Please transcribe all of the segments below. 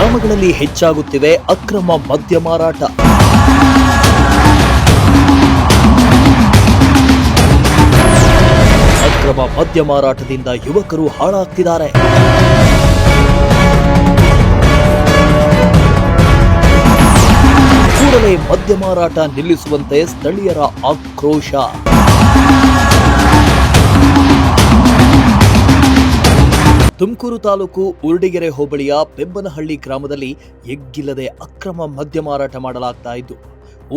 ಗ್ರಾಮಗಳಲ್ಲಿ ಹೆಚ್ಚಾಗುತ್ತಿವೆ ಅಕ್ರಮ ಮದ್ಯ ಮಾರಾಟ. ಅಕ್ರಮ ಮದ್ಯ ಮಾರಾಟದಿಂದ ಯುವಕರು ಹಾಳಾಗ್ತಿದ್ದಾರೆ. ಕೂಡಲೇ ಮದ್ಯ ಮಾರಾಟ ನಿಲ್ಲಿಸುವಂತೆ ಸ್ಥಳೀಯರ ಆಕ್ರೋಶ. ತುಮಕೂರು ತಾಲೂಕು ಉರ್ಡಿಗೆರೆ ಹೋಬಳಿಯ ಪೆಬ್ಬನಹಳ್ಳಿ ಗ್ರಾಮದಲ್ಲಿ ಎಗ್ಗಿಲ್ಲದೆ ಅಕ್ರಮ ಮದ್ಯ ಮಾರಾಟ ಮಾಡಲಾಗ್ತಾ ಇದ್ದು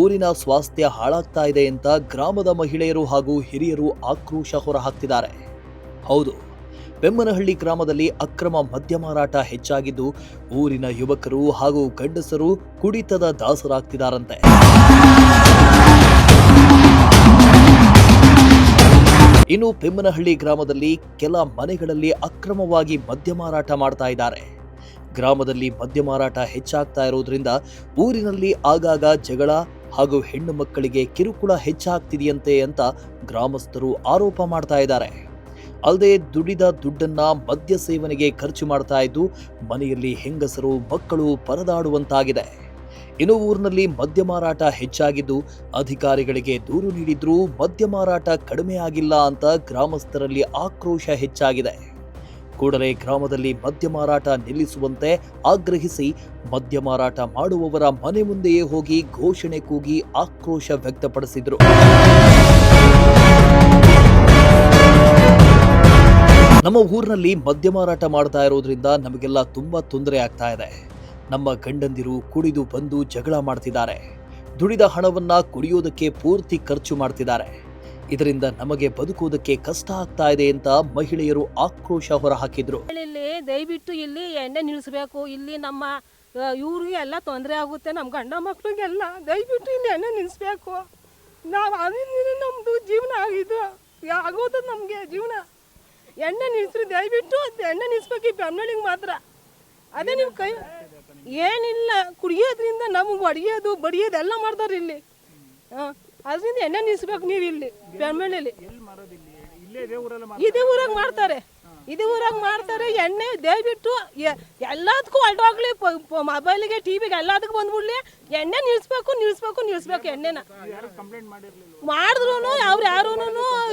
ಊರಿನ ಸ್ವಾಸ್ಥ್ಯ ಹಾಳಾಗ್ತಾ ಇದೆ ಅಂತ ಗ್ರಾಮದ ಮಹಿಳೆಯರು ಹಾಗೂ ಹಿರಿಯರು ಆಕ್ರೋಶ ಹೊರಹಾಕ್ತಿದ್ದಾರೆ. ಹೌದು, ಪೆಮ್ಮನಹಳ್ಳಿ ಗ್ರಾಮದಲ್ಲಿ ಅಕ್ರಮ ಮದ್ಯ ಮಾರಾಟ ಹೆಚ್ಚಾಗಿದ್ದು ಊರಿನ ಯುವಕರು ಹಾಗೂ ಗಂಡಸರು ಕುಡಿತದ ದಾಸರಾಗ್ತಿದ್ದಾರಂತೆ. ಇನ್ನು ಪೆಮ್ಮನಹಳ್ಳಿ ಗ್ರಾಮದಲ್ಲಿ ಕೆಲ ಮನೆಗಳಲ್ಲಿ ಅಕ್ರಮವಾಗಿ ಮದ್ಯ ಮಾರಾಟ ಮಾಡ್ತಾ ಇದ್ದಾರೆ. ಗ್ರಾಮದಲ್ಲಿ ಮದ್ಯ ಮಾರಾಟ ಹೆಚ್ಚಾಗ್ತಾ ಇರೋದ್ರಿಂದ ಊರಿನಲ್ಲಿ ಆಗಾಗ ಜಗಳ ಹಾಗೂ ಹೆಣ್ಣು ಮಕ್ಕಳಿಗೆ ಕಿರುಕುಳ ಹೆಚ್ಚಾಗ್ತಿದೆಯಂತೆ ಅಂತ ಗ್ರಾಮಸ್ಥರು ಆರೋಪ ಮಾಡ್ತಾ ಇದ್ದಾರೆ. ಅಲ್ಲದೆ ದುಡಿದ ದುಡ್ಡನ್ನ ಮದ್ಯ ಸೇವನೆಗೆ ಖರ್ಚು ಮಾಡ್ತಾ ಇದ್ದು ಮನೆಯಲ್ಲಿ ಹೆಂಗಸರು ಮಕ್ಕಳು ಪರದಾಡುವಂತಾಗಿದೆ. ಇನ್ನು ಊರಿನಲ್ಲಿ ಮದ್ಯ ಮಾರಾಟ ಹೆಚ್ಚಾಗಿದ್ದು ಅಧಿಕಾರಿಗಳಿಗೆ ದೂರು ನೀಡಿದ್ರೂ ಮದ್ಯ ಮಾರಾಟ ಕಡಿಮೆ ಆಗಿಲ್ಲ ಅಂತ ಗ್ರಾಮಸ್ಥರಲ್ಲಿ ಆಕ್ರೋಶ ಹೆಚ್ಚಾಗಿದೆ. ಕೂಡಲೇ ಗ್ರಾಮದಲ್ಲಿ ಮದ್ಯ ಮಾರಾಟ ನಿಲ್ಲಿಸುವಂತೆ ಆಗ್ರಹಿಸಿ ಮದ್ಯ ಮಾರಾಟ ಮಾಡುವವರ ಮನೆ ಮುಂದೆಯೇ ಹೋಗಿ ಘೋಷಣೆ ಕೂಗಿ ಆಕ್ರೋಶ ವ್ಯಕ್ತಪಡಿಸಿದರು. ನಮ್ಮ ಊರಿನಲ್ಲಿ ಮದ್ಯ ಮಾರಾಟ ಮಾಡ್ತಾ ಇರೋದ್ರಿಂದ ನಮಗೆಲ್ಲ ತುಂಬಾ ತೊಂದರೆ ಆಗ್ತಾ ಇದೆ. ನಮ್ಮ ಗಂಡಂದಿರು ಕುಡಿದು ಬಂದು ಜಗಳ ಮಾಡ್ತಿದ್ದಾರೆ. ದುಡಿದ ಹಣವನ್ನ ಕುಡಿಯೋದಕ್ಕೆ ಪೂರ್ತಿ ಖರ್ಚು ಮಾಡ್ತಿದ್ದಾರೆ. ಇದರಿಂದ ನಮಗೆ ಬದುಕುವುದಕ್ಕೆ ಕಷ್ಟ ಆಗ್ತಾ ಇದೆ ಅಂತ ಮಹಿಳೆಯರು ಆಕ್ರೋಶ ಹೊರಹಾಕಿದ್ರು. ದಯವಿಟ್ಟು ಇಲ್ಲಿ ಎಣ್ಣೆ ನಿಲ್ಲಿಸಬೇಕು. ಇಲ್ಲಿ ನಮ್ಮ ಇವ್ರಿಗೆ ಎಲ್ಲ ತೊಂದರೆ ಆಗುತ್ತೆ. ನಮ್ಮ ಗಂಡ ಮಕ್ಳಿಗೆಲ್ಲ ದಯವಿಟ್ಟು ಇಲ್ಲಿ ಎಣ್ಣೆ ನಿಲ್ಲಿಸ್ಬೇಕು. ನಾವು ಅದರಿಂದ ನಮ್ದು ಜೀವನ ಆಗಿದ್ದು ಆಗೋದು ನಮಗೆ ಜೀವನ. ಎಣ್ಣೆ ನಿಲ್ಲಿಸ್ರಿ ದಯವಿಟ್ಟು. ಎಣ್ಣೆ ನಿಲ್ಲಿಸ್ಬೇಕು ಈ ಬೆಮ್ಮಳಿಗೆ ಮಾತ್ರ. ಅದೇ ನಿಮ್ಮ ಕೈ ಏನಿಲ್ಲ. ಕುಡಿಯೋದ್ರಿಂದ ನಮಗೆ ಹೊಡಿಯೋದು ಬಡಿಯೋದು ಎಲ್ಲ ಮಾಡ್ತಾರೆ ಇಲ್ಲಿ. ಅದರಿಂದ ಎಣ್ಣೆ ನಿಲ್ಲಿಸ್ಬೇಕು ನೀವು ಇಲ್ಲಿ ಬೆಮ್ಮಳ್ಳಿಲಿ. ಇದೇ ಊರಾಗ ಮಾಡ್ತಾರೆ. ಇದೇ ಊರಾಗ ಮಾಡ್ತಾರೆ ಎಣ್ಣೆ. ದಯವಿಟ್ಟು ಎಲ್ಲದಕ್ಕೂ ಹೊರಟೋಗ್ಲಿ. ಮೊಬೈಲಿಗೆ ಟಿವಿಗೆ ಎಲ್ಲದಕ್ಕೂ ಬಂದ್ಬಿಡ್ಲಿ. ಎಣ್ಣೆ ನಿಲ್ಲಿಸ್ಬೇಕು ಎಣ್ಣೆನ. ಮಾಡಿದ್ರು ಅವ್ರು ಯಾರೂ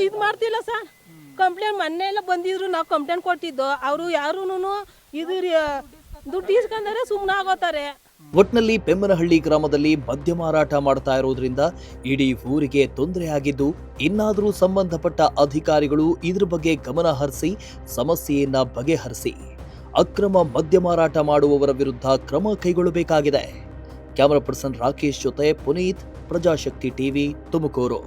ಇದು ಮಾಡ್ತಿಲ್ಲ ಸರ್. ಕಂಪ್ಲೇಂಟ್ ಮೊನ್ನೆ ಎಲ್ಲ ಬಂದಿದ್ರು. ನಾವು ಕಂಪ್ಲೇಂಟ್ ಕೊಟ್ಟಿದ್ದು. ಅವರು ಯಾರೂ ಇದು ದುಡ್ಡು ಇಸ್ಕೊಂಡ್ರೆ ಸುಮ್ಮನೆ ಆಗೋತಾರೆ. ಒಟ್ನಲ್ಲಿ ಪೆಮ್ಮನಹಳ್ಳಿ ಗ್ರಾಮದಲ್ಲಿ ಮದ್ಯ ಮಾರಾಟ ಮಾಡ್ತಾ ಇರೋದ್ರಿಂದ ಇಡೀ ಊರಿಗೆ ತೊಂದರೆ ಆಗಿದ್ದು ಇನ್ನಾದರೂ ಸಂಬಂಧಪಟ್ಟ ಅಧಿಕಾರಿಗಳು ಇದ್ರ ಬಗ್ಗೆ ಗಮನ ಹರಿಸಿ ಸಮಸ್ಯೆಯನ್ನ ಬಗೆಹರಿಸಿ ಅಕ್ರಮ ಮದ್ಯ ಮಾರಾಟ ಮಾಡುವವರ ವಿರುದ್ಧ ಕ್ರಮ ಕೈಗೊಳ್ಳಬೇಕಾಗಿದೆ. ಕ್ಯಾಮರಾ ಪರ್ಸನ್ ರಾಕೇಶ್ ಜೊತೆ ಪುನೀತ್, ಪ್ರಜಾಶಕ್ತಿ ಟಿವಿ, ತುಮಕೂರು.